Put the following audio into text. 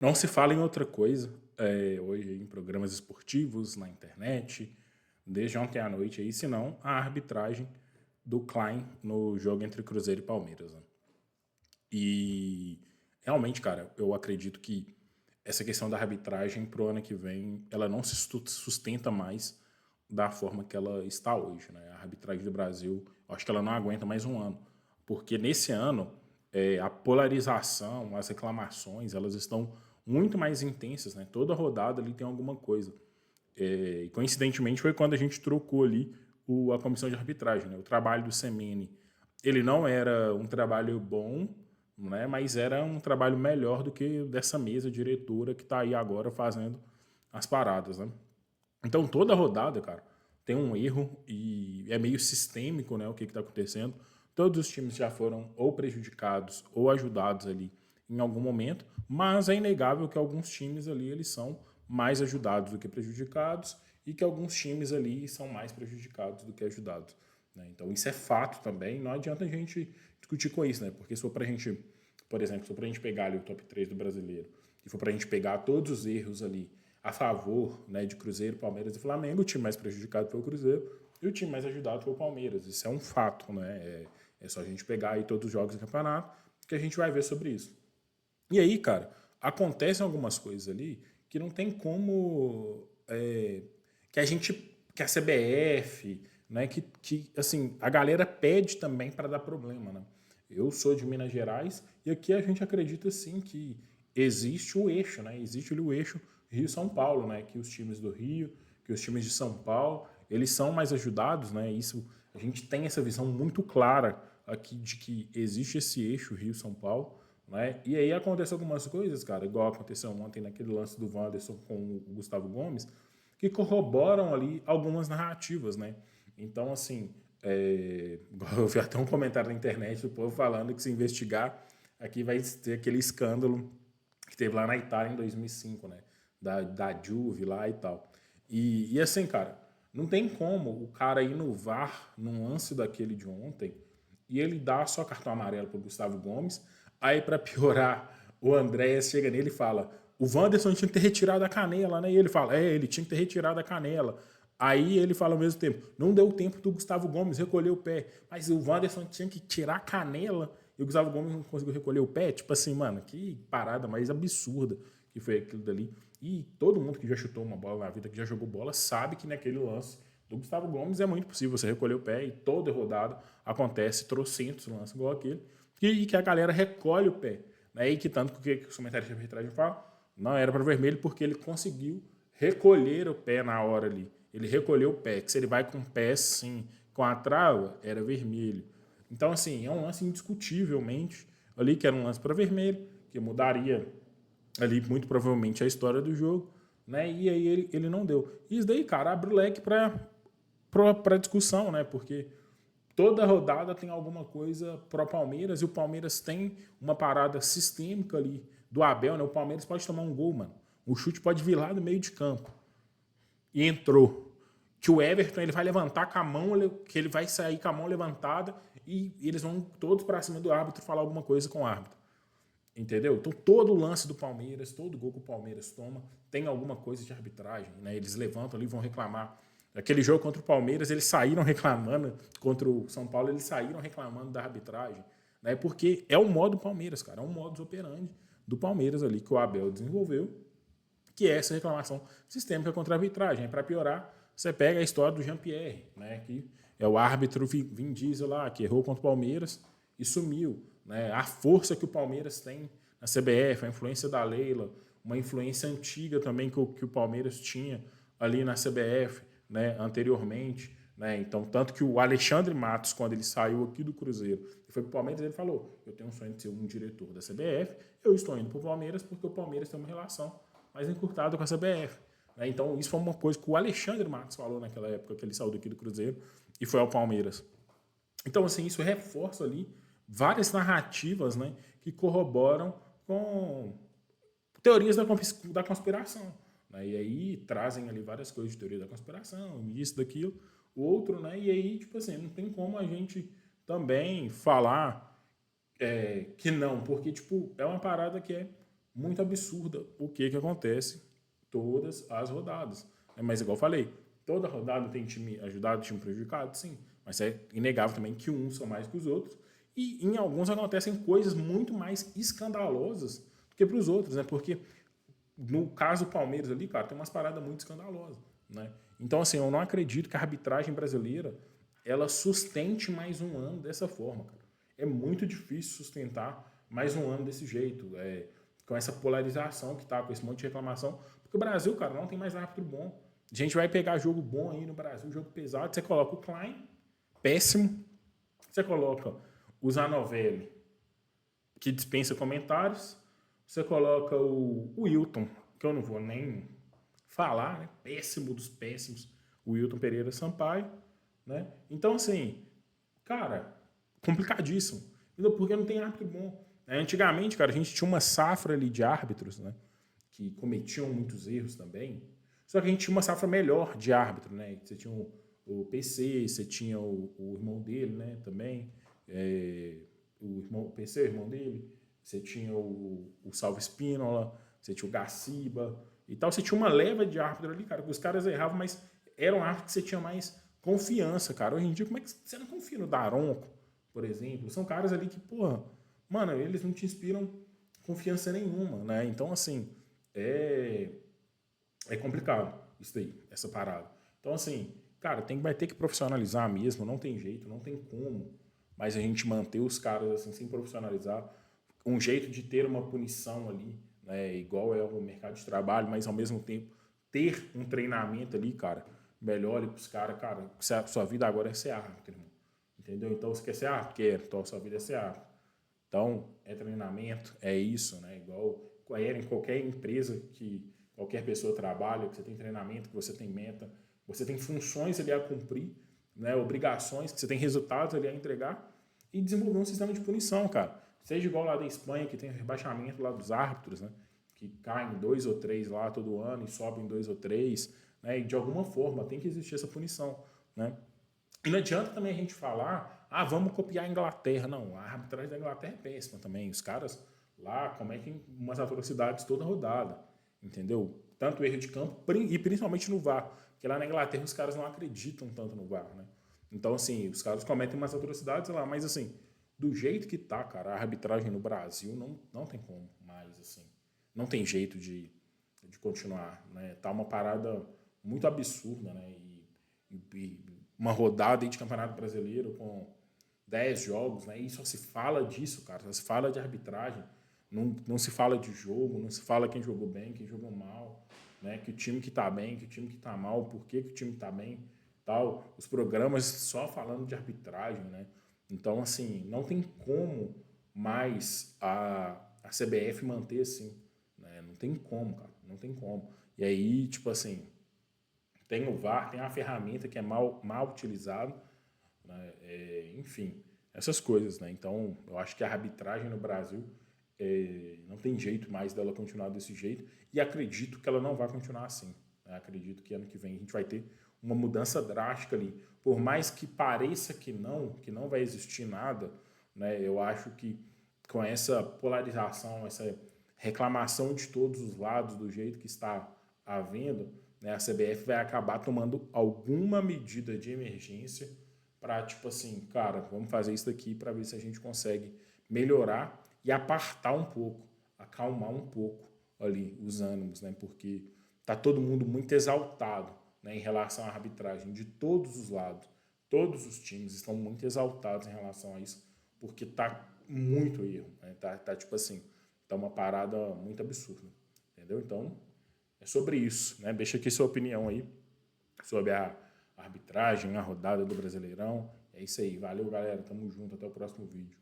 Não se fala em outra coisa hoje em programas esportivos, na internet, desde ontem à noite aí, senão a arbitragem do Klein no jogo entre Cruzeiro e Palmeiras, né? E realmente, cara, eu acredito que essa questão da arbitragem pro ano que vem, ela não se sustenta mais da forma que ela está hoje, né? A arbitragem do Brasil, eu acho que ela não aguenta mais um ano, porque nesse ano a polarização, as reclamações, elas estão muito mais intensas, né? Toda rodada ali tem alguma coisa. E coincidentemente foi quando a gente trocou ali a comissão de arbitragem, né? O trabalho do Semene, ele não era um trabalho bom, né? Mas era um trabalho melhor do que dessa mesa diretora que está aí agora fazendo as paradas, né? Então toda rodada, cara, tem um erro e é meio sistêmico, né? O que está acontecendo. Todos os times já foram ou prejudicados ou ajudados ali em algum momento, mas é inegável que alguns times ali eles são mais ajudados do que prejudicados e que alguns times ali são mais prejudicados do que ajudados, né? Então isso é fato também, não adianta a gente discutir com isso, né? Porque se for pra gente, por exemplo, se for pra gente pegar ali o top 3 do brasileiro e for pra gente pegar todos os erros ali a favor, né, de Cruzeiro, Palmeiras e Flamengo, o time mais prejudicado foi o Cruzeiro e o time mais ajudado foi o Palmeiras. Isso é um fato, né? É só a gente pegar aí todos os jogos do campeonato que a gente vai ver sobre isso. E aí, cara, acontecem algumas coisas ali que não tem como que a gente, que a CBF, né, que assim, a galera pede também para dar problema, né? Eu sou de Minas Gerais e aqui a gente acredita sim que existe o eixo, né? Existe ali o eixo Rio-São Paulo, né? Que os times do Rio, que os times de São Paulo, eles são mais ajudados, né? Isso a gente tem essa visão muito clara aqui de que existe esse eixo Rio-São Paulo, né? E aí acontecem algumas coisas, cara, igual aconteceu ontem naquele lance do Wanderson com o Gustavo Gomes, que corroboram ali algumas narrativas, né? Então, assim, eu vi até um comentário na internet do povo falando que se investigar, aqui vai ter aquele escândalo que teve lá na Itália em 2005, né? Da Juve lá e tal. E assim, cara, não tem como o cara ir no VAR num lance daquele de ontem e ele dá só cartão amarelo pro Gustavo Gomes. Aí, para piorar, o Andréas chega nele e fala: o Wanderson tinha que ter retirado a canela, né? E ele fala: ele tinha que ter retirado a canela. Aí ele fala ao mesmo tempo: não deu tempo do Gustavo Gomes recolher o pé, mas o Wanderson tinha que tirar a canela e o Gustavo Gomes não conseguiu recolher o pé. Tipo assim, mano, que parada mais absurda que foi aquilo dali. E todo mundo que já chutou uma bola na vida, que já jogou bola, sabe que naquele lance do Gustavo Gomes é muito possível você recolher o pé e toda rodada acontece trocentos lances igual aquele e que a galera recolhe o pé. Né? E que tanto que os comentários de arbitragem falam, não era para vermelho porque ele conseguiu recolher o pé na hora ali. Ele recolheu o pé, que se ele vai com o pé sim, com a trava, era vermelho. Então, assim, é um lance indiscutivelmente ali, que era um lance para vermelho, que mudaria ali muito provavelmente a história do jogo, né? E aí ele não deu. E isso daí, cara, abre o leque para discussão, né? Porque toda rodada tem alguma coisa pro Palmeiras e o Palmeiras tem uma parada sistêmica ali do Abel, né? O Palmeiras pode tomar um gol, mano. O chute pode vir lá do meio de campo. E entrou. Que o Everton ele vai levantar com a mão, que ele vai sair com a mão levantada e eles vão todos para cima do árbitro falar alguma coisa com o árbitro. Entendeu? Então todo o lance do Palmeiras, todo gol que o Palmeiras toma, tem alguma coisa de arbitragem, né? Eles levantam ali e vão reclamar. Aquele jogo contra o Palmeiras, eles saíram reclamando, contra o São Paulo, eles saíram reclamando da arbitragem, né? Porque é o modo Palmeiras, cara, é um modus operandi do Palmeiras ali que o Abel desenvolveu, que é essa reclamação sistêmica contra a arbitragem. Para piorar, você pega a história do Jean-Pierre, né, que é o árbitro Vin Diesel lá, que errou contra o Palmeiras e sumiu. Né? A força que o Palmeiras tem na CBF, a influência da Leila, uma influência antiga também que o Palmeiras tinha ali na CBF, né, anteriormente. Né? Então, tanto que o Alexandre Matos, quando ele saiu aqui do Cruzeiro e foi para o Palmeiras, ele falou: eu tenho um sonho de ser um diretor da CBF, eu estou indo para o Palmeiras porque o Palmeiras tem uma relação mais encurtada com a CBF. Né? Então, isso foi uma coisa que o Alexandre Matos falou naquela época que ele saiu daqui do Cruzeiro e foi ao Palmeiras. Então, assim, isso reforça ali várias narrativas, né, que corroboram com teorias da conspiração. Né? E aí trazem ali várias coisas de teoria da conspiração, isso, daquilo, o outro, né? E aí, tipo assim, não tem como a gente também falar que não, porque, tipo, é uma parada que é muito absurda o que acontece todas as rodadas. Mas igual eu falei, toda rodada tem time ajudado, time prejudicado, sim. Mas é inegável também que uns são mais que os outros. E em alguns acontecem coisas muito mais escandalosas do que para os outros, né? Porque no caso do Palmeiras ali, cara, tem umas paradas muito escandalosas, né? Então, assim, eu não acredito que a arbitragem brasileira ela sustente mais um ano dessa forma, cara. É muito difícil sustentar mais um ano desse jeito, com essa polarização que tá, com esse monte de reclamação, porque o Brasil, cara, não tem mais árbitro bom. A gente vai pegar jogo bom aí no Brasil, jogo pesado, você coloca o Klein, péssimo, você coloca o Zanovelli, que dispensa comentários, você coloca o Wilton, que eu não vou nem falar, né? Péssimo dos péssimos, o Wilton Pereira Sampaio, né? Então, assim, cara, complicadíssimo. Porque não tem árbitro bom. Antigamente, cara, a gente tinha uma safra ali de árbitros, né? Que cometiam muitos erros também. Só que a gente tinha uma safra melhor de árbitro, né? Você tinha o PC, você tinha o irmão dele, né? Também. O PC, o irmão dele. Você tinha o Salvo Espínola, você tinha o Gaciba e tal. Você tinha uma leva de árbitro ali, cara, que os caras erravam, mas eram árbitros que você tinha mais confiança, cara. Hoje em dia, como é que você não confia no Daronco, por exemplo? São caras ali que, porra, mano, eles não te inspiram confiança nenhuma, né? Então, assim, é complicado isso daí, essa parada. Então, assim, cara, vai ter que profissionalizar mesmo, não tem jeito, não tem como. Mas a gente manter os caras assim, sem profissionalizar, um jeito de ter uma punição ali, né? Igual é o mercado de trabalho, mas ao mesmo tempo ter um treinamento ali, cara, melhor ali pros caras, cara, sua vida agora é ser árbitro, irmão. Entendeu? Então, você quer ser árbitro? Quer. Então, sua vida é ser árbitro. Então, é treinamento, é isso, né? Igual era em qualquer empresa que qualquer pessoa trabalha, que você tem treinamento, que você tem meta, você tem funções ali a cumprir, né? Obrigações, que você tem resultados ali a entregar e desenvolver um sistema de punição, cara. Seja igual lá da Espanha, que tem o rebaixamento lá dos árbitros, né? Que caem 2 ou 3 lá todo ano e sobem 2 ou 3, né? E de alguma forma tem que existir essa punição, né? E não adianta também a gente falar, vamos copiar a Inglaterra. Não, a arbitragem da Inglaterra é péssima também. Os caras lá cometem umas atrocidades toda rodada, entendeu? Tanto erro de campo e principalmente no VAR. Porque lá na Inglaterra os caras não acreditam tanto no VAR, né? Então, assim, os caras cometem umas atrocidades lá, mas assim, do jeito que tá, cara, a arbitragem no Brasil não tem como mais, assim. Não tem jeito de continuar, né? Tá uma parada muito absurda, né? E uma rodada aí de Campeonato Brasileiro com 10 jogos, né? E só se fala disso, cara. Só se fala de arbitragem. Não se fala de jogo, não se fala quem jogou bem, quem jogou mal, né? Que o time que tá bem, que o time que tá mal, por que o time tá bem, tal. Os programas só falando de arbitragem, né? Então, assim, não tem como mais a CBF manter assim, né? Não tem como, cara. Não tem como. E aí, tipo assim, tem o VAR, tem a ferramenta que é mal utilizada, né? Enfim, essas coisas, né? Então, eu acho que a arbitragem no Brasil não tem jeito mais dela continuar desse jeito e acredito que ela não vai continuar assim, né? Acredito que ano que vem a gente vai ter uma mudança drástica ali. Por mais que pareça que não vai existir nada, né? Eu acho que com essa polarização, essa reclamação de todos os lados do jeito que está havendo, né, a CBF vai acabar tomando alguma medida de emergência para, tipo assim, cara, vamos fazer isso daqui para ver se a gente consegue melhorar e apartar um pouco, acalmar um pouco ali os ânimos, né? Porque tá todo mundo muito exaltado, né, em relação à arbitragem de todos os lados. Todos os times estão muito exaltados em relação a isso, porque tá muito erro, né? Tá tipo assim, tá uma parada muito absurda, entendeu? Então, é sobre isso, né? Deixa aqui sua opinião aí sobre a arbitragem, a rodada do Brasileirão. É isso aí. Valeu, galera. Tamo junto. Até o próximo vídeo.